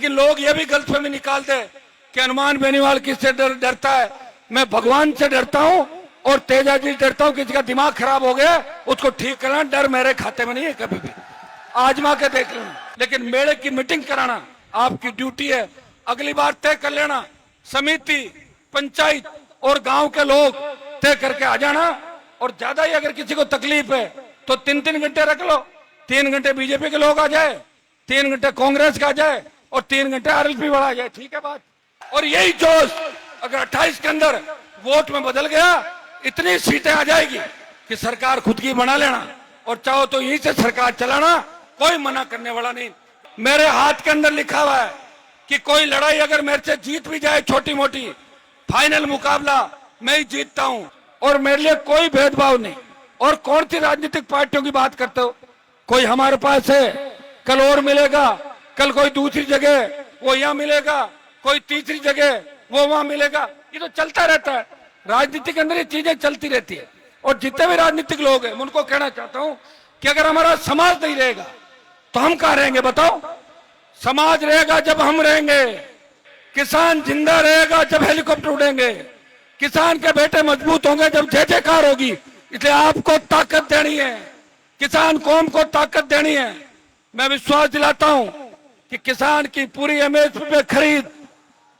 लेकिन लोग ये भी गलतफहमी निकालते कि हनुमान बेनीवाल किससे डरता है। मैं भगवान से डरता हूं और तेजा जी डरता हूं। किसी का दिमाग खराब हो गया उसको ठीक करना, डर मेरे खाते में नहीं है, कभी भी आजमा के देख लेना। लेकिन मेले की मीटिंग कराना आपकी ड्यूटी है। अगली बार तय कर लेना, समिति, पंचायत और गांव के लोग तय करके आ जाना। और ज्यादा ही अगर किसी को तकलीफ है तो 3-3 घंटे रख लो। 3 घंटे बीजेपी के लोग आ जाए, 3 घंटे कांग्रेस का आ जाए और 3 घंटे आरएलपी वाला आ जाए, ठीक है बात। और यही जोश अगर 28 के अंदर वोट में बदल गया, इतनी सीटें आ जाएगी कि सरकार खुद की बना लेना और चाहो तो यहीं से सरकार चलाना, कोई मना करने वाला नहीं। मेरे हाथ के अंदर लिखा हुआ है कि कोई लड़ाई अगर मेरे से जीत भी जाए छोटी मोटी, फाइनल मुकाबला मैं ही जीतता हूं और मेरे लिए कोई भेदभाव नहीं। और कौन सी राजनीतिक पार्टियों की बात करते हो? कोई हमारे पास है, कल और मिलेगा, कल कोई दूसरी जगह वो यहाँ मिलेगा, कोई तीसरी जगह वो वहां मिलेगा। ये तो चलता रहता है, राजनीति के अंदर ये चीजें चलती रहती है। और जितने भी राजनीतिक लोग हैं उनको कहना चाहता हूं कि अगर हमारा समाज नहीं रहेगा तो हम कहां रहेंगे बताओ? समाज रहेगा जब हम रहेंगे, किसान जिंदा रहेगा जब हेलीकॉप्टर उड़ेंगे, किसान के बेटे मजबूत होंगे जब जय जयकार होगी। इसलिए आपको ताकत देनी है, किसान कौम को ताकत देनी है। मैं विश्वास दिलाता हूं कि किसान की पूरी एमएसपी पे खरीद,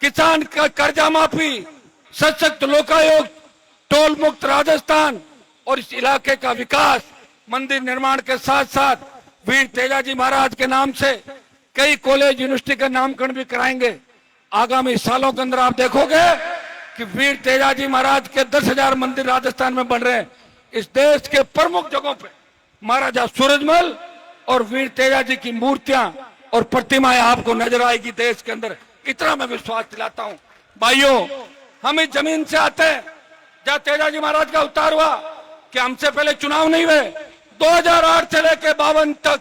किसान का कर्जा माफी, सशक्त लोकायोग, टोल मुक्त राजस्थान और इस इलाके का विकास, मंदिर निर्माण के साथ साथ वीर तेजाजी महाराज के नाम से कई कॉलेज यूनिवर्सिटी का नामकरण भी कराएंगे। आगामी सालों के अंदर आप देखोगे कि वीर तेजाजी महाराज के 10,000 मंदिर राजस्थान में बन रहे हैं। इस देश के प्रमुख जगहों पे महाराजा सूरजमल और वीर तेजाजी की मूर्तियां और प्रतिमाएं आपको नजर आएगी देश के अंदर, इतना मैं विश्वास दिलाता हूं। भाइयों, हम इस जमीन से आते हैं जहां तेजाजी महाराज का अवतार हुआ। कि हमसे पहले चुनाव नहीं हुए? 2008 से लेकर 52 तक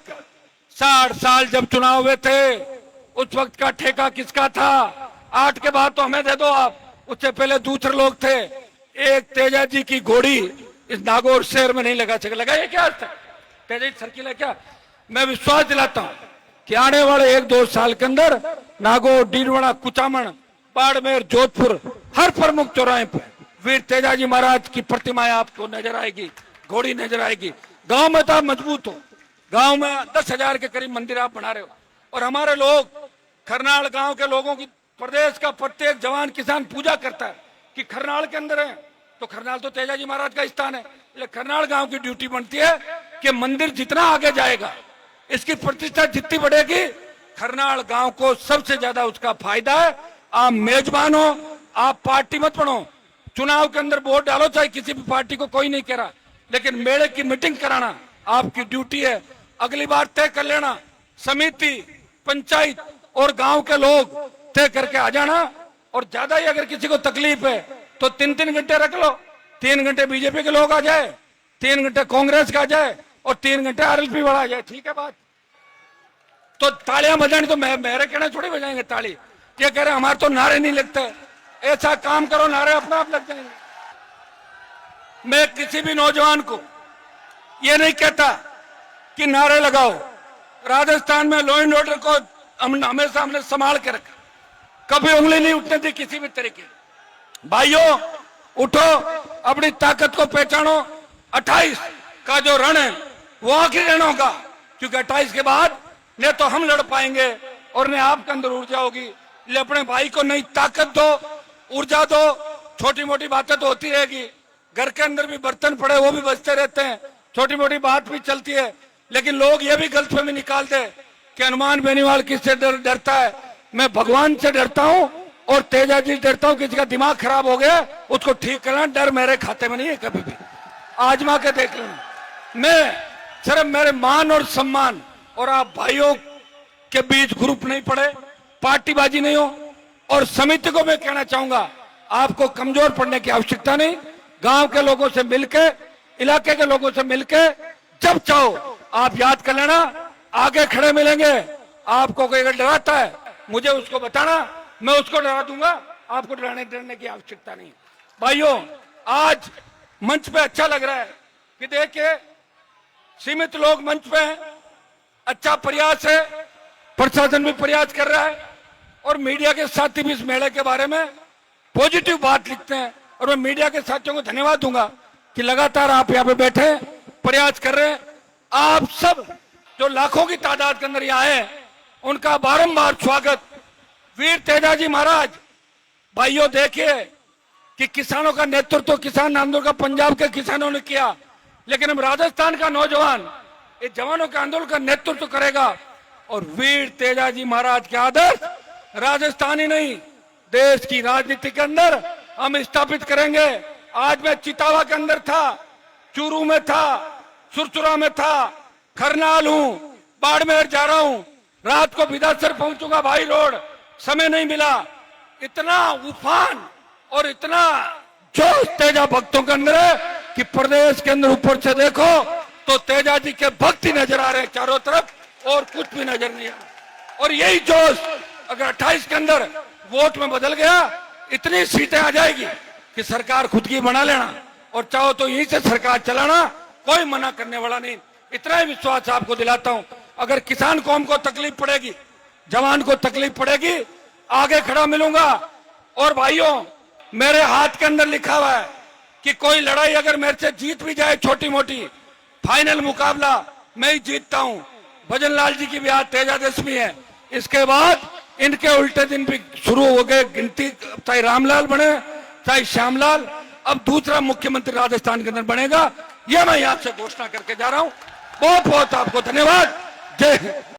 60 साल जब चुनाव हुए थे, उस वक्त का ठेका किसका था? 8 के बाद तो हमें दे दो आप, उससे पहले दूसरे लोग थे। एक तेजाजी की घोड़ी इस नागौर शहर में नहीं लगा सके। लगाइए क्या आज तक तेजाजी सर्किल है क्या? मैं विश्वास दिलाता हूं कि आने वाले 1-2 साल के अंदर नागौर, डीडवाना, कुचामन, बाड़मेर, जोधपुर, हर प्रमुख चौराहे पर वीर तेजाजी महाराज की प्रतिमाएं आपको नजर आएगी, घोड़ी नजर आएगी। गांव में तो आप मजबूत हो, गांव में 10,000 के करीब मंदिर आप बना रहे हो। और हमारे लोग, खरनाल गांव के लोगों की प्रदेश का प्रत्येक जवान किसान पूजा करता है कि खरनाल के अंदर है तो खरनाल तो तेजाजी महाराज का स्थान है। इसलिए खरनाल गांव की ड्यूटी बनती है कि मंदिर जितना आगे जाएगा, इसकी प्रतिष्ठा जितनी बढ़ेगी, खरनाल गांव को सबसे ज्यादा उसका फायदा है। आप मेजबान हो, आप पार्टी मत बनो। चुनाव के अंदर वोट डालो, चाहे किसी भी पार्टी को, कोई नहीं कह रहा, लेकिन मेले की मीटिंग कराना आपकी ड्यूटी है। अगली बार तय कर लेना, समिति, पंचायत और गांव के लोग तय करके आ जाना। और ज्यादा ही अगर किसी को तकलीफ है तो 3-3 घंटे रख लो। 3 घंटे बीजेपी के लोग आ जाए, 3 घंटे कांग्रेस का आ जाए और 3 घंटे आरएलपी वाला आ जाए, ठीक है बात। तो तालियां बजानी तो मेरे कहने थोड़ी बजाएंगे ताली। ये कह रहे हमारे तो नारे नहीं लगते। ऐसा काम करो, नारे अपने आप लग जाएंगे। मैं किसी भी नौजवान को ये नहीं कहता कि नारे लगाओ। राजस्थान में लॉ एंड ऑर्डर को हमेशा हमने संभाल के रखा, कभी उंगली नहीं उठने दी किसी भी तरीके। भाइयों, उठो, अपनी ताकत को पहचानो। 28 का जो रण है वो आखिरी रण होगा, क्योंकि 28 के बाद न तो हम लड़ पाएंगे और न आपके अंदर ऊर्जा होगी। इसलिए अपने भाई को नई ताकत दो, ऊर्जा दो। छोटी मोटी बातें तो होती रहेगी, घर के अंदर भी बर्तन पड़े वो भी बजते रहते हैं, छोटी मोटी बात भी चलती है। लेकिन लोग ये भी गलतफहमी निकालते कि हनुमान बेनीवाल किससे डरता है। मैं भगवान से डरता हूं और तेजाजी डरता हूं। किसी का दिमाग खराब हो गया उसको ठीक करना, डर मेरे खाते में नहीं है, कभी भी आजमा के देख लेना। मैं सिर्फ मेरे मान और सम्मान और आप भाइयों के बीच ग्रुप नहीं पड़े, पार्टीबाजी नहीं हो। और समिति को मैं कहना चाहूंगा, आपको कमजोर पड़ने की आवश्यकता नहीं। गांव के लोगों से मिलके, इलाके के लोगों से मिलके जब चाहो आप याद कर लेना, आगे खड़े मिलेंगे। आपको कोई अगर डराता है मुझे उसको बताना, मैं उसको डरा दूंगा। आपको डरने की आवश्यकता नहीं। भाइयों, आज मंच पे अच्छा लग रहा है कि देखिए सीमित लोग मंच पे हैं, अच्छा प्रयास है, प्रशासन भी प्रयास कर रहा है। और मीडिया के साथी भी इस मेले के बारे में पॉजिटिव बात लिखते हैं। और मैं मीडिया के साथियों को धन्यवाद दूंगा कि लगातार आप यहाँ पे बैठे प्रयास कर रहे हैं। आप सब जो लाखों की तादाद के अंदर यहाँ आए, उनका बारंबार स्वागत। वीर तेजाजी महाराज, भाइयों देखिए कि किसानों का नेतृत्व किसान आंदोलन का पंजाब के किसानों ने किया, लेकिन अब राजस्थान का नौजवान इस जवानों के आंदोलन का नेतृत्व करेगा। और वीर तेजाजी महाराज के आदर्श राजस्थान ही नहीं, देश की राजनीति के अंदर हम स्थापित करेंगे। आज मैं चितावा के अंदर था, चूरू में था, सुरसुरा में था, खरनाल हूं, बाड़मेर जा रहा हूं, रात को बिदासर पहुंचूंगा भाई रोड, समय नहीं मिला। इतना उफान और इतना जोश तेजा भक्तों के अंदर है कि प्रदेश के अंदर ऊपर से देखो तो तेजा जी के भक्त ही नजर आ रहे हैं चारों तरफ, और कुछ भी नजर नहीं आ रहा। और यही जोश अगर 28 के अंदर वोट में बदल गया, इतनी सीटें आ जाएगी कि सरकार खुद की बना लेना, और चाहो तो यहीं से सरकार चलाना, कोई मना करने वाला नहीं। इतना ही विश्वास आपको दिलाता हूं। अगर किसान कौम को तकलीफ पड़ेगी, जवान को तकलीफ पड़ेगी, आगे खड़ा मिलूंगा। और भाइयों, मेरे हाथ के अंदर लिखा हुआ है कि कोई लड़ाई अगर मेरे से जीत भी जाए छोटी मोटी, फाइनल मुकाबला मैं ही जीतता हूं। भजन लाल जी की भी आज तेजादशमी है, इसके बाद इनके उल्टे दिन भी शुरू हो गए गिनती, चाहे रामलाल बने चाहे श्यामलाल, अब दूसरा मुख्यमंत्री राजस्थान के अंदर बनेगा। यह मैं यहाँ से घोषणा करके जा रहा हूं। बहुत बहुत आपको धन्यवाद। जय हिंद।